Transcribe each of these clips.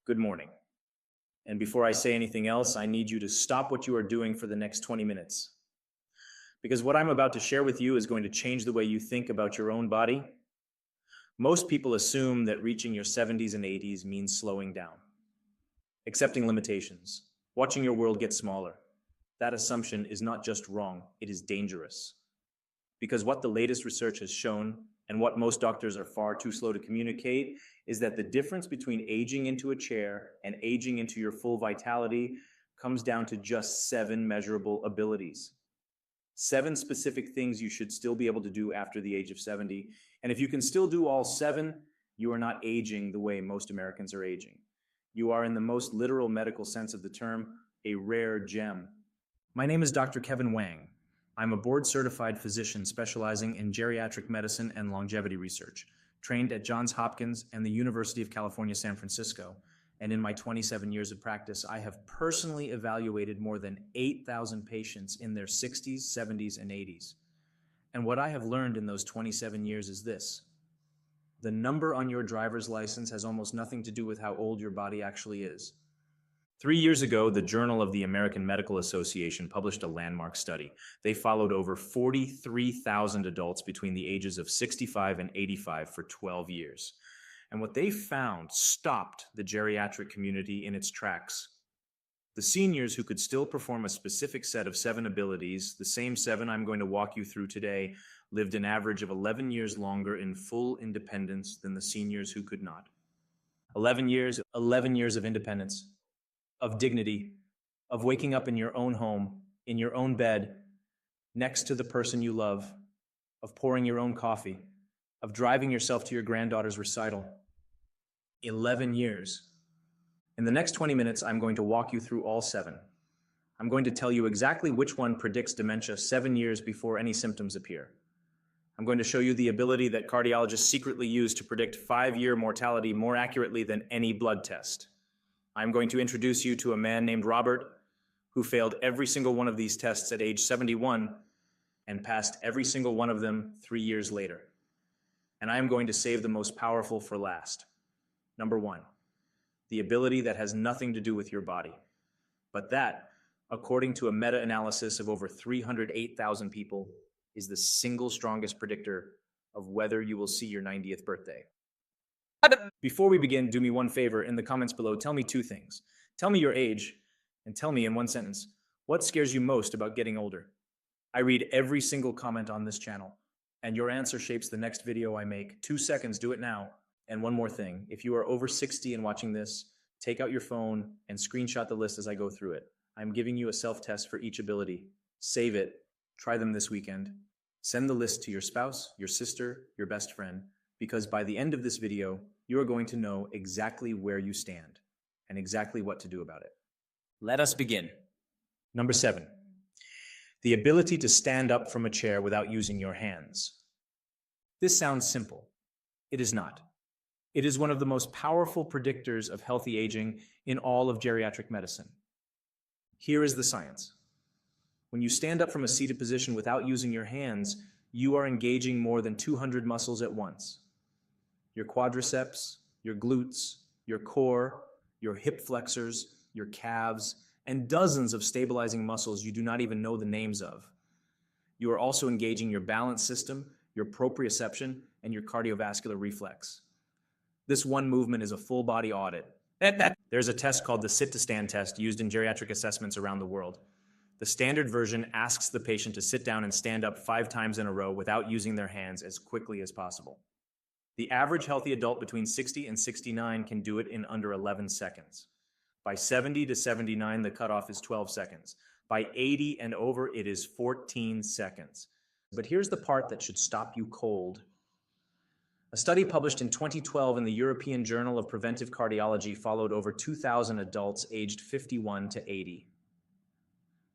Good morning. And before I say anything else, I need you to stop what you are doing for the next 20 minutes. Because what I'm about to share with you is going to change the way you think about your own body. Most people assume that reaching your 70s and 80s means slowing down, accepting limitations, watching your world get smaller. That assumption is not just wrong, it is dangerous. Because what the latest research has shown, and what most doctors are far too slow to communicate, is that the difference between aging into a chair and aging into your full vitality comes down to just 7 measurable abilities. 7 specific things you should still be able to do after the age of 70. And if you can still do all 7, you are not aging the way most Americans are aging. You are, in the most literal medical sense of the term, a rare gem. My name is Dr. Kevin Wang. I'm a board-certified physician specializing in geriatric medicine and longevity research, trained at Johns Hopkins and the University of California, San Francisco. And in my 27 years of practice, I have personally evaluated more than 8,000 patients in their 60s, 70s, and 80s. And what I have learned in those 27 years is this: the number on your driver's license has almost nothing to do with how old your body actually is. 3 years ago, the Journal of the American Medical Association published a landmark study. They followed over 43,000 adults between the ages of 65 and 85 for 12 years. And what they found stopped the geriatric community in its tracks. The seniors who could still perform a specific set of 7 abilities, the same 7 I'm going to walk you through today, lived an average of 11 years longer in full independence than the seniors who could not. 11 years of independence, of dignity, of waking up in your own home, in your own bed, next to the person you love, of pouring your own coffee, of driving yourself to your granddaughter's recital. 11 years. In the next 20 minutes, I'm going to walk you through all 7. I'm going to tell you exactly which one predicts dementia 7 years before any symptoms appear. I'm going to show you the ability that cardiologists secretly use to predict 5-year mortality more accurately than any blood test. I'm going to introduce you to a man named Robert who failed every single one of these tests at age 71 and passed every single one of them 3 years later. And I am going to save the most powerful for last. Number 1, the ability that has nothing to do with your body, but that, according to a meta-analysis of over 308,000 people, is the single strongest predictor of whether you will see your 90th birthday. Before we begin, do me one favor. In the comments below, tell me 2 things. Tell me your age, and tell me in one sentence, what scares you most about getting older? I read every single comment on this channel, and your answer shapes the next video I make. 2 seconds, do it now. And one more thing, if you are over 60 and watching this, take out your phone and screenshot the list as I go through it. I'm giving you a self-test for each ability. Save it, try them this weekend. Send the list to your spouse, your sister, your best friend, because by the end of this video, you are going to know exactly where you stand and exactly what to do about it. Let us begin. Number 7, the ability to stand up from a chair without using your hands. This sounds simple. It is not. It is one of the most powerful predictors of healthy aging in all of geriatric medicine. Here is the science. When you stand up from a seated position without using your hands, you are engaging more than 200 muscles at once. Your quadriceps, your glutes, your core, your hip flexors, your calves, and dozens of stabilizing muscles you do not even know the names of. You are also engaging your balance system, your proprioception, and your cardiovascular reflex. This one movement is a full body audit. There's a test called the sit-to-stand test used in geriatric assessments around the world. The standard version asks the patient to sit down and stand up 5 times in a row without using their hands as quickly as possible. The average healthy adult between 60 and 69 can do it in under 11 seconds. By 70 to 79, the cutoff is 12 seconds. By 80 and over, it is 14 seconds. But here's the part that should stop you cold. A study published in 2012 in the European Journal of Preventive Cardiology followed over 2,000 adults aged 51 to 80.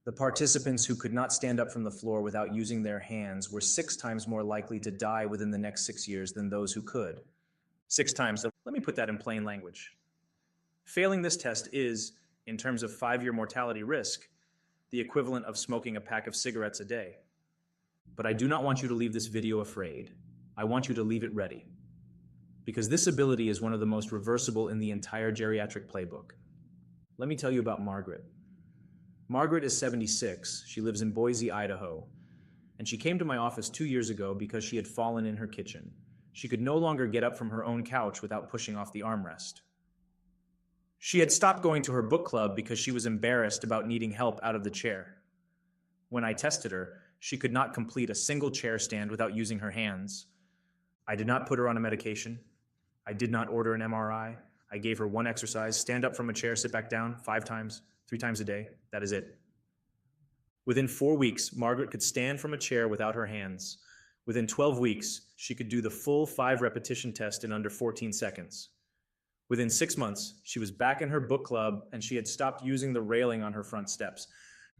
The participants who could not stand up from the floor without using their hands were 6 times more likely to die within the next 6 years than those who could. 6 times. Let me put that in plain language. Failing this test is, in terms of 5-year mortality risk, the equivalent of smoking a pack of cigarettes a day. But I do not want you to leave this video afraid. I want you to leave it ready. because this ability is one of the most reversible in the entire geriatric playbook. Let me tell you about Margaret. Margaret is 76. She lives in Boise, Idaho, and she came to my office 2 years ago because she had fallen in her kitchen. She could no longer get up from her own couch without pushing off the armrest. She had stopped going to her book club because she was embarrassed about needing help out of the chair. When I tested her, she could not complete a single chair stand without using her hands. I did not put her on a medication. I did not order an MRI. I gave her one exercise: stand up from a chair, sit back down 5 times, 3 times a day. That is it. Within 4 weeks, Margaret could stand from a chair without her hands. Within 12 weeks, she could do the full 5 repetition test in under 14 seconds. Within 6 months, she was back in her book club and she had stopped using the railing on her front steps.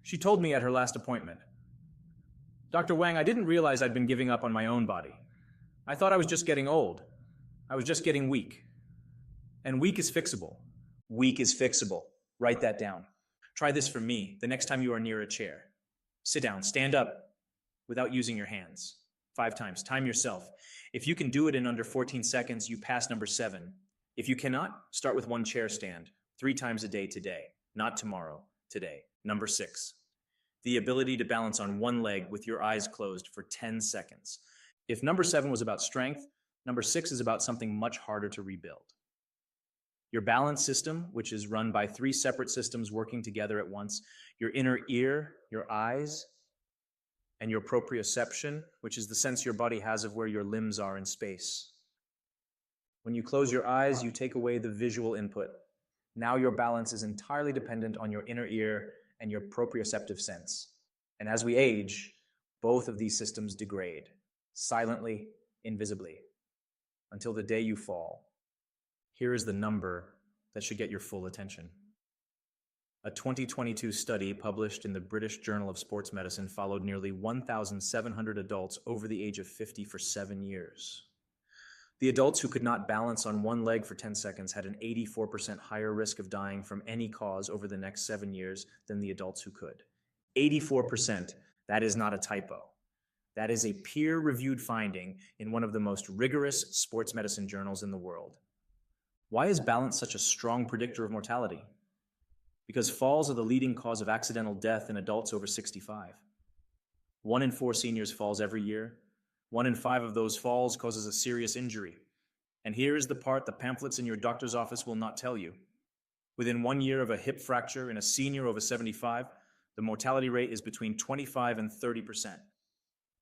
She told me at her last appointment, "Dr. Wang, I didn't realize I'd been giving up on my own body. I thought I was just getting old. I was just getting weak. And weak is fixable." Weak is fixable. Write that down. Try this for me the next time you are near a chair. Sit down, stand up without using your hands. 5 times. Time yourself. If you can do it in under 14 seconds, you pass number 7. If you cannot, start with one chair stand, 3 times a day today, not tomorrow, today. Number 6. The ability to balance on one leg with your eyes closed for 10 seconds. If number 7 was about strength, number 6 is about something much harder to rebuild. Your balance system, which is run by 3 separate systems working together at once, your inner ear, your eyes, and your proprioception, which is the sense your body has of where your limbs are in space. When you close your eyes, you take away the visual input. Now your balance is entirely dependent on your inner ear and your proprioceptive sense. And as we age, both of these systems degrade, silently, invisibly, until the day you fall. Here is the number that should get your full attention. A 2022 study published in the British Journal of Sports Medicine followed nearly 1,700 adults over the age of 50 for 7 years. The adults who could not balance on one leg for 10 seconds had an 84% higher risk of dying from any cause over the next 7 years than the adults who could. 84%. That is not a typo. That is a peer-reviewed finding in one of the most rigorous sports medicine journals in the world. Why is balance such a strong predictor of mortality? Because falls are the leading cause of accidental death in adults over 65. 1 in 4 seniors falls every year. 1 in 5 of those falls causes a serious injury. And here is the part the pamphlets in your doctor's office will not tell you. Within 1 year of a hip fracture in a senior over 75, the mortality rate is between 25 and 30%.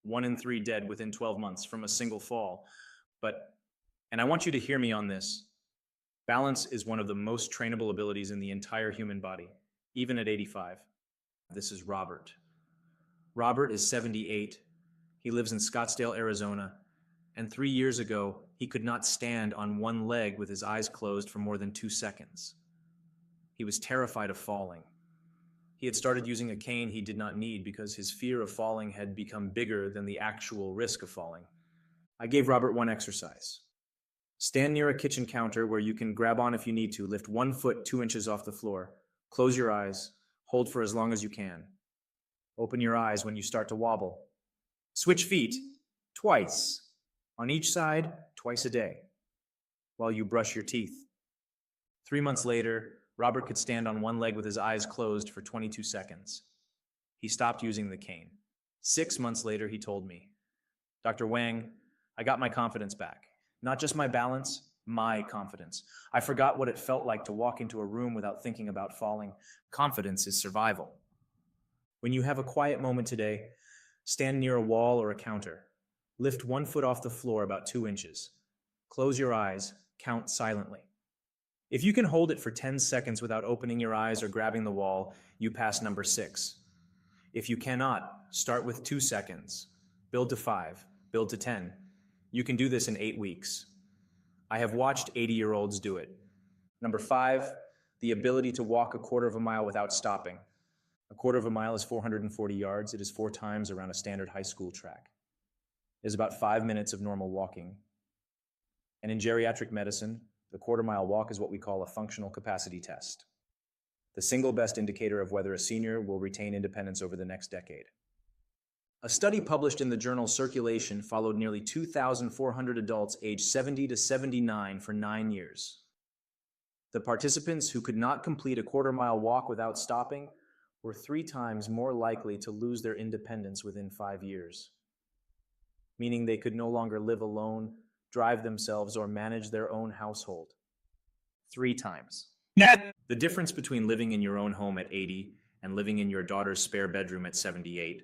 1 in 3 dead within 12 months from a single fall. And I want you to hear me on this. Balance is one of the most trainable abilities in the entire human body, even at 85. This is Robert. Robert is 78. He lives in Scottsdale, Arizona, and 3 years ago, he could not stand on one leg with his eyes closed for more than 2 seconds. He was terrified of falling. He had started using a cane he did not need because his fear of falling had become bigger than the actual risk of falling. I gave Robert one exercise. Stand near a kitchen counter where you can grab on if you need to. Lift 1 foot 2 inches off the floor. Close your eyes. Hold for as long as you can. Open your eyes when you start to wobble. Switch feet twice. On each side, twice a day, while you brush your teeth. 3 months later, Robert could stand on one leg with his eyes closed for 22 seconds. He stopped using the cane. 6 months later, he told me, "Dr. Wang, I got my confidence back. Not just my balance, my confidence. I forgot what it felt like to walk into a room without thinking about falling. Confidence is survival." When you have a quiet moment today, stand near a wall or a counter. Lift 1 foot off the floor about 2 inches. Close your eyes. Count silently. If you can hold it for 10 seconds without opening your eyes or grabbing the wall, you pass number 6. If you cannot, start with 2 seconds. Build to 5. Build to 10. You can do this in 8 weeks. I have watched 80-year-olds do it. Number 5, the ability to walk a quarter of a mile without stopping. A quarter of a mile is 440 yards. It is 4 times around a standard high school track. It is about 5 minutes of normal walking. And in geriatric medicine, the quarter-mile walk is what we call a functional capacity test, the single best indicator of whether a senior will retain independence over the next decade. A study published in the journal Circulation followed nearly 2,400 adults aged 70 to 79 for 9 years. The participants who could not complete a quarter-mile walk without stopping were 3 times more likely to lose their independence within 5 years, meaning they could no longer live alone, drive themselves, or manage their own household. 3 times. The difference between living in your own home at 80 and living in your daughter's spare bedroom at 78,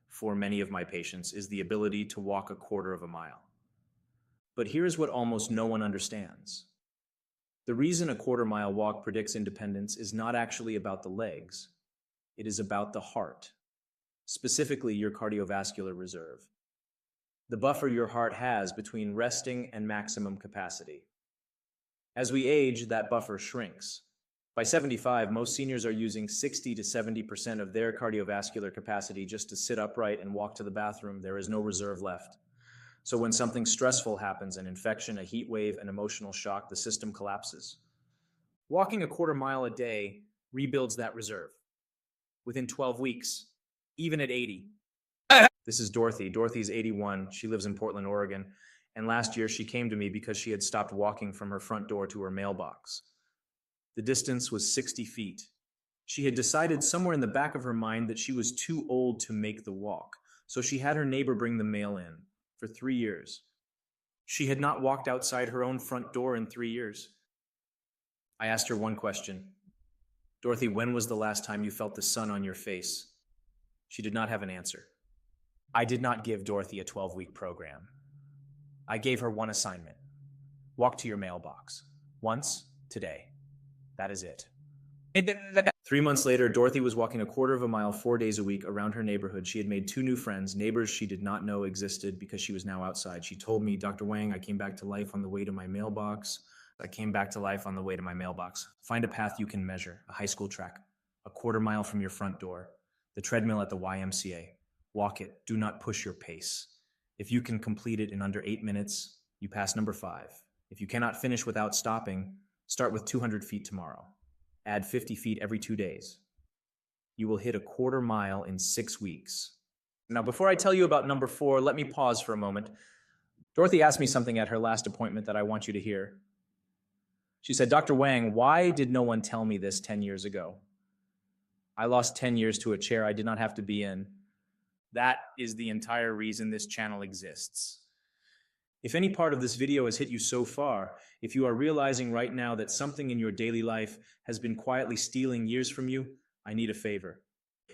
for many of my patients, is the ability to walk a quarter of a mile. But here's what almost no one understands. The reason a quarter-mile walk predicts independence is not actually about the legs. It is about the heart, specifically your cardiovascular reserve, the buffer your heart has between resting and maximum capacity. As we age, that buffer shrinks. By 75, most seniors are using 60 to 70% of their cardiovascular capacity just to sit upright and walk to the bathroom. There is no reserve left. So when something stressful happens, an infection, a heat wave, an emotional shock, the system collapses. Walking a quarter mile a day rebuilds that reserve within 12 weeks, even at 80. This is Dorothy. Dorothy's 81. She lives in Portland, Oregon. And last year she came to me because she had stopped walking from her front door to her mailbox. The distance was 60 feet. She had decided somewhere in the back of her mind that she was too old to make the walk, so she had her neighbor bring the mail in. For 3 years. She had not walked outside her own front door in 3 years. I asked her one question. Dorothy, when was the last time you felt the sun on your face? She did not have an answer. I did not give Dorothy a 12-week program. I gave her one assignment. Walk to your mailbox. Once, today. That is it. 3 months later, Dorothy was walking a quarter of a mile 4 days a week around her neighborhood. She had made 2 new friends, neighbors she did not know existed because she was now outside. She told me, Dr. Wang, I came back to life on the way to my mailbox. Find a path you can measure, a high school track, a quarter mile from your front door, the treadmill at the YMCA. Walk it. Do not push your pace. If you can complete it in under 8 minutes, you pass number 5. If you cannot finish without stopping, start with 200 feet tomorrow. Add 50 feet every 2 days. You will hit a quarter mile in 6 weeks. Now, before I tell you about number 4, let me pause for a moment. Dorothy asked me something at her last appointment that I want you to hear. She said, Dr. Wang, why did no one tell me this 10 years ago? I lost 10 years to a chair I did not have to be in. That is the entire reason this channel exists. If any part of this video has hit you so far, if you are realizing right now that something in your daily life has been quietly stealing years from you, I need a favor.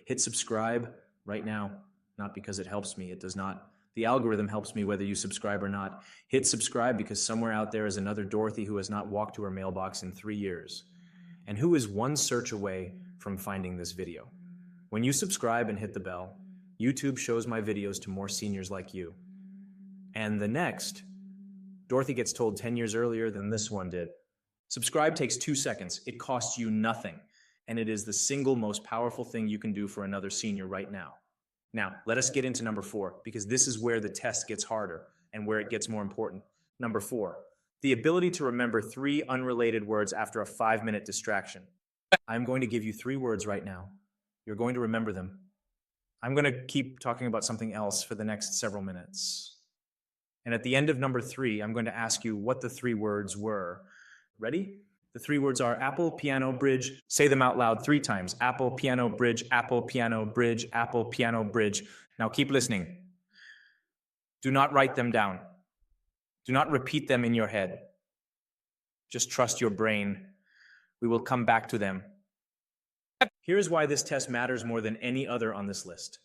Hit subscribe right now, not because it helps me, it does not. The algorithm helps me whether you subscribe or not. Hit subscribe because somewhere out there is another Dorothy who has not walked to her mailbox in 3 years, and who is one search away from finding this video. When you subscribe and hit the bell, YouTube shows my videos to more seniors like you. And the next, Dorothy gets told 10 years earlier than this one did. Subscribe takes 2 seconds. It costs you nothing. And it is the single most powerful thing you can do for another senior right now. Now, let us get into number 4, because this is where the test gets harder and where it gets more important. Number 4, the ability to remember 3 unrelated words after a 5-minute distraction. I'm going to give you 3 words right now. You're going to remember them. I'm going to keep talking about something else for the next several minutes. And at the end of number 3, I'm going to ask you what the 3 words were. Ready? The 3 words are apple, piano, bridge. Say them out loud 3 times. Apple, piano, bridge, apple, piano, bridge, apple, piano, bridge. Now keep listening. Do not write them down. Do not repeat them in your head. Just trust your brain. We will come back to them. Here's why this test matters more than any other on this list.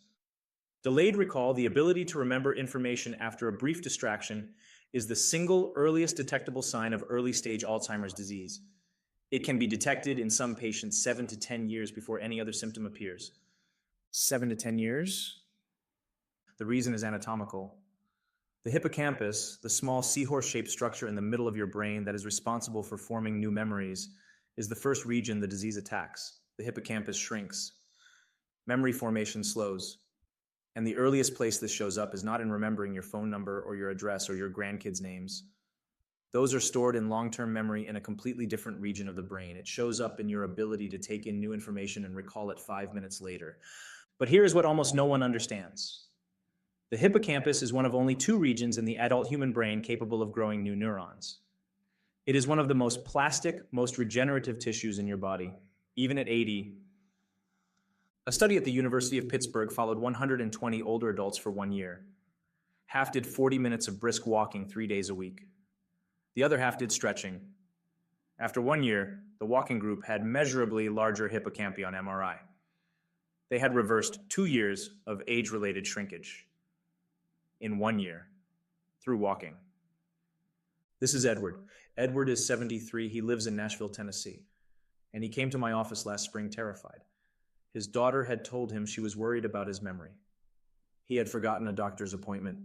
Delayed recall, the ability to remember information after a brief distraction, is the single earliest detectable sign of early-stage Alzheimer's disease. It can be detected in some patients 7 to 10 years before any other symptom appears. 7 to 10 years? The reason is anatomical. The hippocampus, the small seahorse-shaped structure in the middle of your brain that is responsible for forming new memories, is the first region the disease attacks. The hippocampus shrinks. Memory formation slows. And the earliest place this shows up is not in remembering your phone number or your address or your grandkids' names. Those are stored in long-term memory in a completely different region of the brain. It shows up in your ability to take in new information and recall it 5 minutes later. But here is what almost no one understands. The hippocampus is one of only two regions in the adult human brain capable of growing new neurons. It is one of the most plastic, most regenerative tissues in your body, even at 80. A study at the University of Pittsburgh followed 120 older adults for 1 year. Half did 40 minutes of brisk walking 3 days a week. The other half did stretching. After 1 year, the walking group had measurably larger hippocampi on MRI. They had reversed 2 years of age-related shrinkage in 1 year through walking. This is Edward. Edward is 73. He lives in Nashville, Tennessee. And he came to my office last spring terrified. His daughter had told him she was worried about his memory. He had forgotten a doctor's appointment.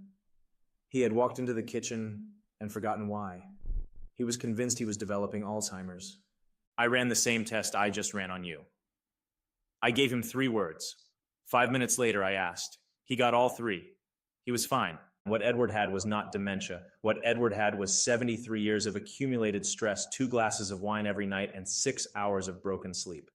He had walked into the kitchen and forgotten why. He was convinced he was developing Alzheimer's. I ran the same test I just ran on you. I gave him 3 words. 5 minutes later, I asked. He got all 3. He was fine. What Edward had was not dementia. What Edward had was 73 years of accumulated stress, 2 glasses of wine every night, and 6 hours of broken sleep.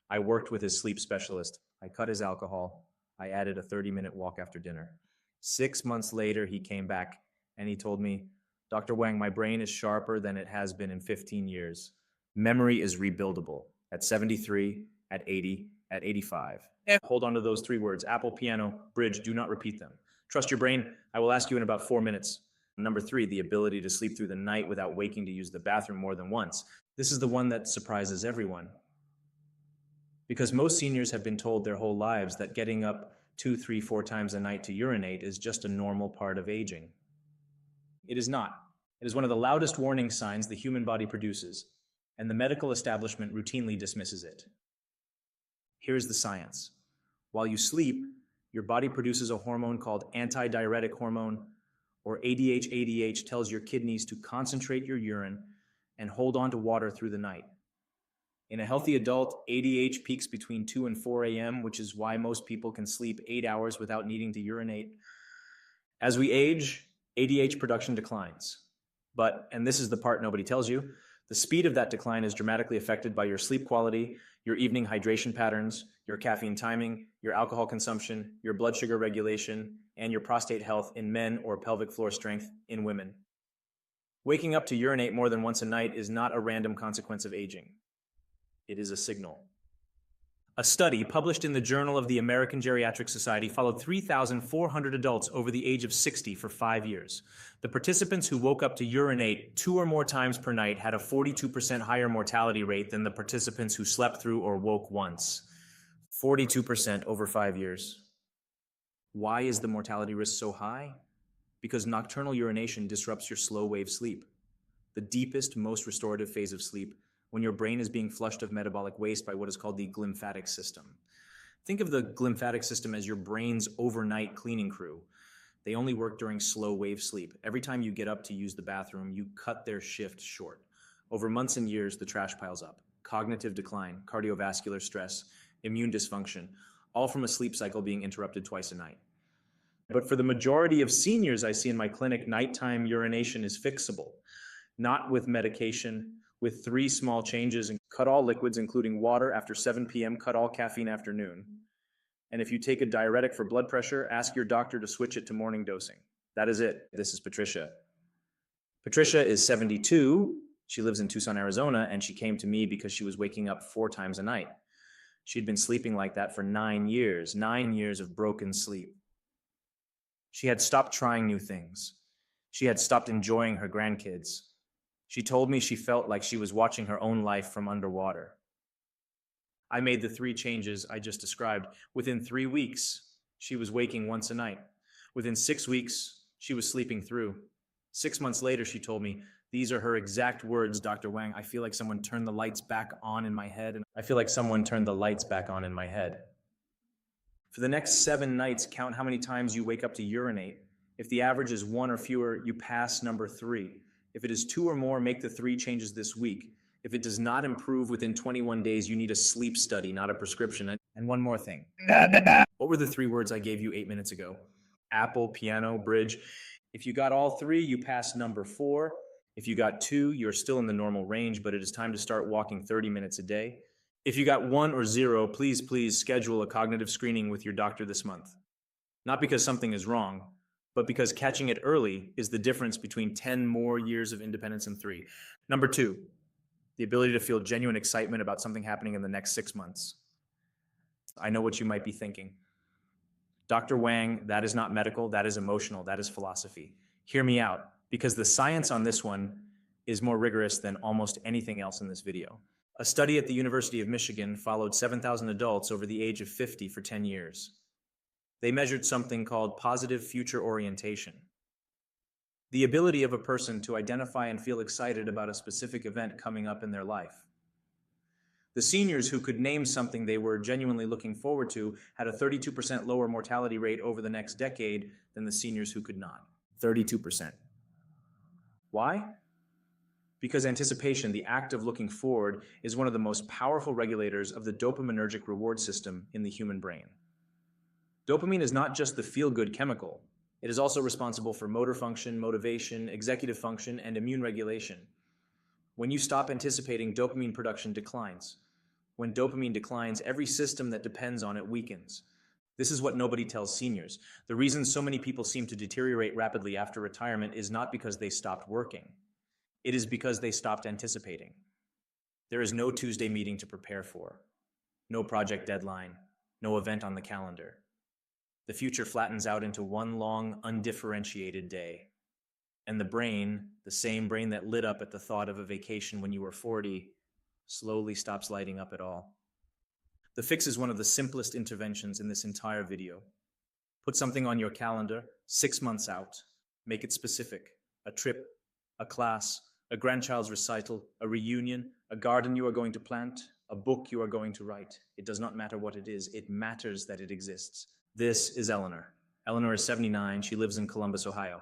I worked with his sleep specialist. I cut his alcohol. I added a 30-minute walk after dinner. 6 months later, he came back and he told me, Dr. Wang, my brain is sharper than it has been in 15 years. Memory is rebuildable at 73, at 80, at 85. Hold on to those 3 words, apple, piano, bridge, do not repeat them. Trust your brain. I will ask you in about 4 minutes. Number 3, the ability to sleep through the night without waking to use the bathroom more than once. This is the one that surprises everyone. Because most seniors have been told their whole lives that getting up 2, 3, 4 times a night to urinate is just a normal part of aging. It is not. It is one of the loudest warning signs the human body produces, and the medical establishment routinely dismisses it. Here's the science. While you sleep, your body produces a hormone called antidiuretic hormone, or ADH. ADH tells your kidneys to concentrate your urine and hold on to water through the night. In a healthy adult, ADH peaks between 2 and 4 a.m., which is why most people can sleep 8 hours without needing to urinate. As we age, ADH production declines. But, and this is the part nobody tells you, the speed of that decline is dramatically affected by your sleep quality, your evening hydration patterns, your caffeine timing, your alcohol consumption, your blood sugar regulation, and your prostate health in men or pelvic floor strength in women. Waking up to urinate more than once a night is not a random consequence of aging. It is a signal. A study published in the Journal of the American Geriatric Society followed 3,400 adults over the age of 60 for 5 years. The participants who woke up to urinate 2 or more times per night had a 42% higher mortality rate than the participants who slept through or woke once. 42% over 5 years. Why is the mortality risk so high? Because nocturnal urination disrupts your slow wave sleep, the deepest, most restorative phase of sleep, when your brain is being flushed of metabolic waste by what is called the glymphatic system. Think of the glymphatic system as your brain's overnight cleaning crew. They only work during slow wave sleep. Every time you get up to use the bathroom, you cut their shift short. Over months and years, the trash piles up. Cognitive decline, cardiovascular stress, immune dysfunction, all from a sleep cycle being interrupted twice a night. But for the majority of seniors I see in my clinic, nighttime urination is fixable, not with medication, with 3 small changes: and cut all liquids, including water, after 7 p.m., cut all caffeine after noon. And if you take a diuretic for blood pressure, ask your doctor to switch it to morning dosing. That is it. This is Patricia. Patricia is 72. She lives in Tucson, Arizona, and she came to me because she was waking up 4 times a night. She'd been sleeping like that for 9 years, 9 years of broken sleep. She had stopped trying new things. She had stopped enjoying her grandkids. She told me she felt like she was watching her own life from underwater. I made the 3 changes I just described. Within 3 weeks, she was waking once a night. Within 6 weeks, she was sleeping through. 6 months later, she told me, these are her exact words, Dr. Wang, I feel like someone turned the lights back on in my head. And I feel like someone turned the lights back on in my head. For the next 7 nights, count how many times you wake up to urinate. If the average is 1 or fewer, you pass number 3. If it is 2 or more, make the 3 changes this week. If it does not improve within 21 days, you need a sleep study, not a prescription. And one more thing. What were the 3 words I gave you 8 minutes ago? Apple, piano, bridge. If you got all 3, you pass number 4. If you got 2, you're still in the normal range, but it is time to start walking 30 minutes a day. If you got 1 or 0, please schedule a cognitive screening with your doctor this month. Not because something is wrong, but because catching it early is the difference between 10 more years of independence and 3. Number 2, the ability to feel genuine excitement about something happening in the next 6 months. I know what you might be thinking. Dr. Wang, that is not medical, that is emotional, that is philosophy. Hear me out, because the science on this one is more rigorous than almost anything else in this video. A study at the University of Michigan followed 7,000 adults over the age of 50 for 10 years. They measured something called positive future orientation, the ability of a person to identify and feel excited about a specific event coming up in their life. The seniors who could name something they were genuinely looking forward to had a 32% lower mortality rate over the next decade than the seniors who could not. 32%. Why? Because anticipation, the act of looking forward, is one of the most powerful regulators of the dopaminergic reward system in the human brain. Dopamine is not just the feel-good chemical. It is also responsible for motor function, motivation, executive function, and immune regulation. When you stop anticipating, dopamine production declines. When dopamine declines, every system that depends on it weakens. This is what nobody tells seniors. The reason so many people seem to deteriorate rapidly after retirement is not because they stopped working. It is because they stopped anticipating. There is no Tuesday meeting to prepare for, no project deadline, no event on the calendar. The future flattens out into one long, undifferentiated day. And the brain, the same brain that lit up at the thought of a vacation when you were 40, slowly stops lighting up at all. The fix is one of the simplest interventions in this entire video. Put something on your calendar 6 months out. Make it specific. A trip, a class, a grandchild's recital, a reunion, a garden you are going to plant, a book you are going to write. It does not matter what it is. It matters that it exists. This is Eleanor. Eleanor is 79. She lives in Columbus, Ohio.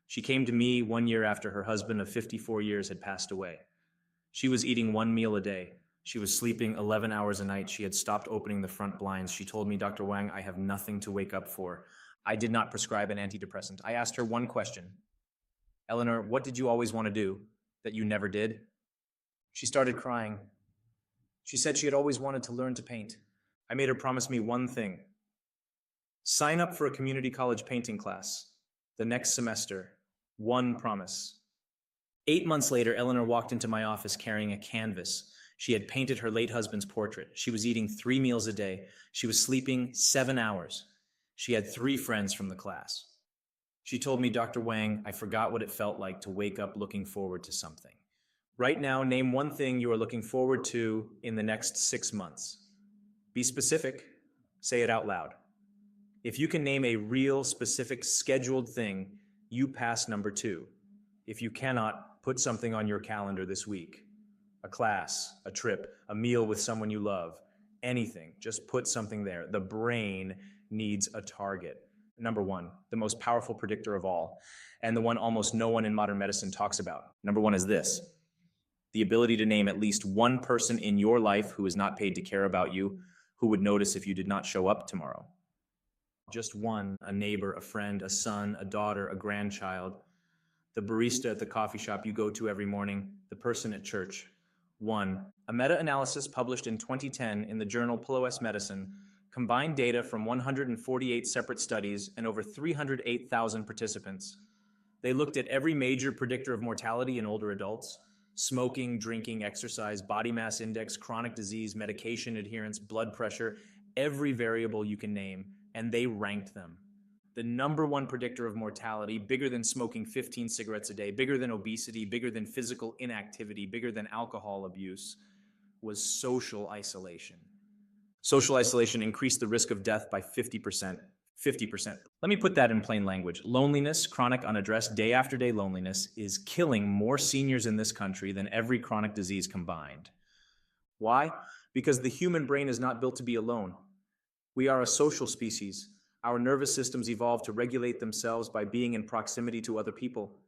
She came to me 1 year after her husband of 54 years had passed away. She was eating 1 meal a day. She was sleeping 11 hours a night. She had stopped opening the front blinds. She told me, Dr. Wang, I have nothing to wake up for. I did not prescribe an antidepressant. I asked her one question. Eleanor, what did you always want to do that you never did? She started crying. She said she had always wanted to learn to paint. I made her promise me one thing. Sign up for a community college painting class the next semester. One promise. 8 months later, Eleanor walked into my office carrying a canvas. She had painted her late husband's portrait. She was eating 3 meals a day. She was sleeping 7 hours. She had 3 friends from the class. She told me, Dr. Wang, I forgot what it felt like to wake up looking forward to something. Right now, name one thing you are looking forward to in the next 6 months. Be specific. Say it out loud. If you can name a real, specific, scheduled thing, you pass number 2. If you cannot, put something on your calendar this week. A class, a trip, a meal with someone you love, anything. Just put something there. The brain needs a target. Number 1, the most powerful predictor of all, and the one almost no one in modern medicine talks about. Number 1 is this: the ability to name at least one person in your life who is not paid to care about you, who would notice if you did not show up tomorrow. Just one, a neighbor, a friend, a son, a daughter, a grandchild, the barista at the coffee shop you go to every morning, the person at church. 1. A meta-analysis published in 2010 in the journal PLOS Medicine combined data from 148 separate studies and over 308,000 participants. They looked at every major predictor of mortality in older adults: smoking, drinking, exercise, body mass index, chronic disease, medication adherence, blood pressure, every variable you can name, and they ranked them. The number 1 predictor of mortality, bigger than smoking 15 cigarettes a day, bigger than obesity, bigger than physical inactivity, bigger than alcohol abuse, was social isolation. Social isolation increased the risk of death by 50%. 50%. Let me put that in plain language. Loneliness, chronic unaddressed day after day loneliness, is killing more seniors in this country than every chronic disease combined. Why? Because the human brain is not built to be alone. We are a social species. Our nervous systems evolved to regulate themselves by being in proximity to other people.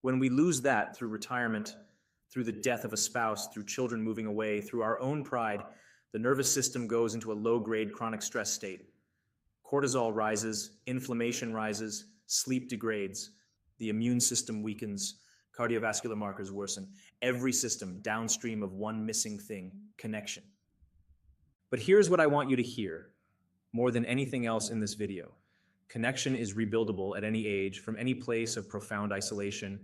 When we lose that through retirement, through the death of a spouse, through children moving away, through our own pride, the nervous system goes into a low-grade chronic stress state. Cortisol rises, inflammation rises, sleep degrades, the immune system weakens, cardiovascular markers worsen. Every system downstream of one missing thing: connection. But here's what I want you to hear more than anything else in this video. Connection is rebuildable at any age, from any place of profound isolation.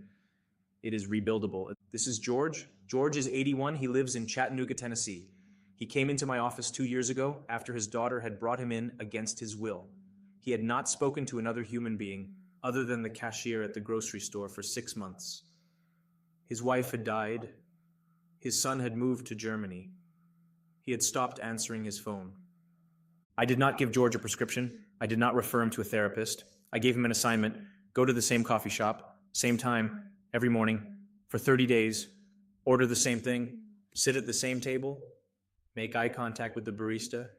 It is rebuildable. This is George. George is 81. He lives in Chattanooga, Tennessee. He came into my office 2 years ago after his daughter had brought him in against his will. He had not spoken to another human being other than the cashier at the grocery store for 6 months. His wife had died. His son had moved to Germany. He had stopped answering his phone. I did not give George a prescription. I did not refer him to a therapist. I gave him an assignment: go to the same coffee shop, same time, every morning, for 30 days, order the same thing, sit at the same table, make eye contact with the barista,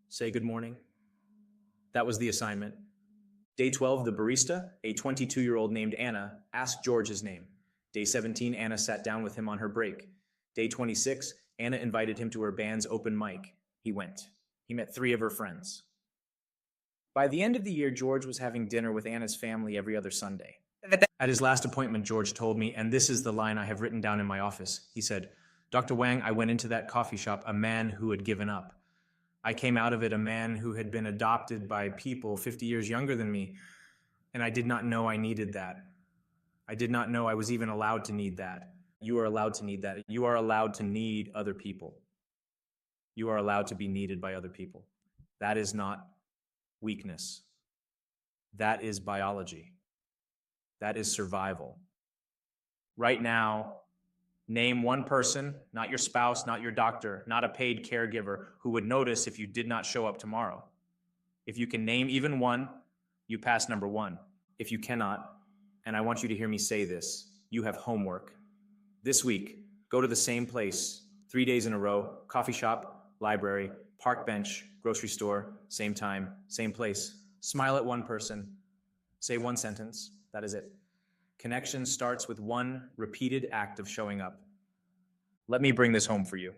say good morning. That was the assignment. Day 12, the barista, a 22-year-old named Anna, asked George his name. Day 17, Anna sat down with him on her break. Day 26, Anna invited him to her band's open mic. He went. He met 3 of her friends. By the end of the year, George was having dinner with Anna's family every other Sunday. At his last appointment, George told me, and this is the line I have written down in my office. He said, "Dr. Wang, I went into that coffee shop a man who had given up. I came out of it a man who had been adopted by people 50 years younger than me, and I did not know I needed that. I did not know I was even allowed to need that. You are allowed to need that. You are allowed to need other people. You are allowed to be needed by other people. That is not weakness. That is biology. That is survival. Right now, name one person, not your spouse, not your doctor, not a paid caregiver, who would notice if you did not show up tomorrow. If you can name even one, you pass number 1. If you cannot, and I want you to hear me say this, you have homework. This week, go to the same place, 3 days in a row: coffee shop, library, park bench, grocery store, same time, same place. Smile at one person. Say one sentence. That is it. Connection starts with one repeated act of showing up. Let me bring this home for you.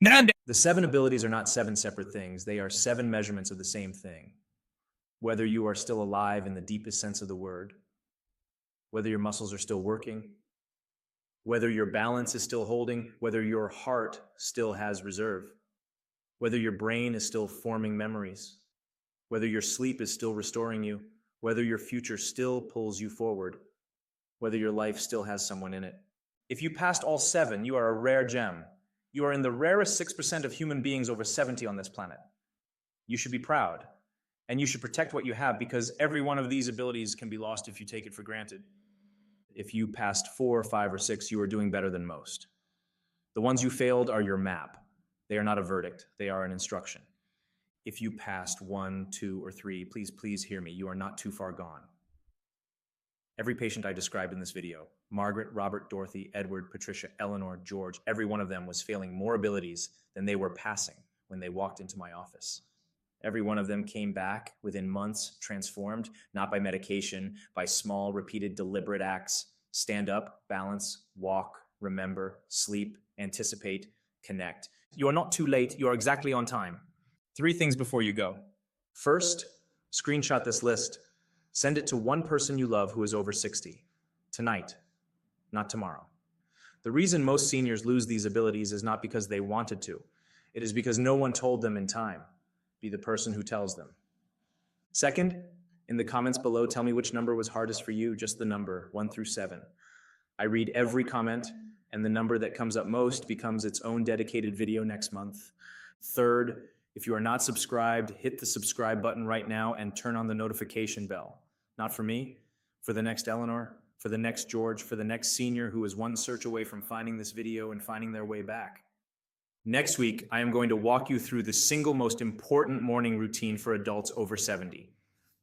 The 7 abilities are not 7 separate things. They are 7 measurements of the same thing. Whether you are still alive in the deepest sense of the word, whether your muscles are still working, whether your balance is still holding, whether your heart still has reserve, whether your brain is still forming memories, whether your sleep is still restoring you, whether your future still pulls you forward, whether your life still has someone in it. If you passed all 7, you are a rare gem. You are in the rarest 6% of human beings over 70 on this planet. You should be proud, and you should protect what you have, because every one of these abilities can be lost if you take it for granted. If you passed 4, 5, or 6, you are doing better than most. The ones you failed are your map. They are not a verdict. They are an instruction. If you passed 1, 2, or 3, please hear me. You are not too far gone. Every patient I described in this video, Margaret, Robert, Dorothy, Edward, Patricia, Eleanor, George, every one of them was failing more abilities than they were passing when they walked into my office. Every one of them came back within months, transformed, not by medication, by small, repeated, deliberate acts. Stand up, balance, walk, remember, sleep, anticipate, connect. You are not too late. You are exactly on time. 3 things before you go. First, screenshot this list. Send it to one person you love who is over 60. Tonight, not tomorrow. The reason most seniors lose these abilities is not because they wanted to. It is because no one told them in time. Be the person who tells them. Second, in the comments below, tell me which number was hardest for you, just the number, 1 through 7. I read every comment, and the number that comes up most becomes its own dedicated video next month. Third, if you are not subscribed, hit the subscribe button right now and turn on the notification bell. Not for me, for the next Eleanor, for the next George, for the next senior who is one search away from finding this video and finding their way back. Next week, I am going to walk you through the single most important morning routine for adults over 70.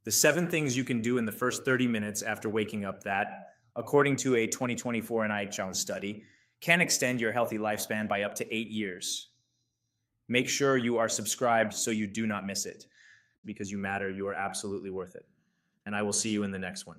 The 7 things you can do in the first 30 minutes after waking up that, according to a 2024 NIH study, can extend your healthy lifespan by up to 8 years. Make sure you are subscribed so you do not miss it. Because you matter, you are absolutely worth it. And I will see you in the next one.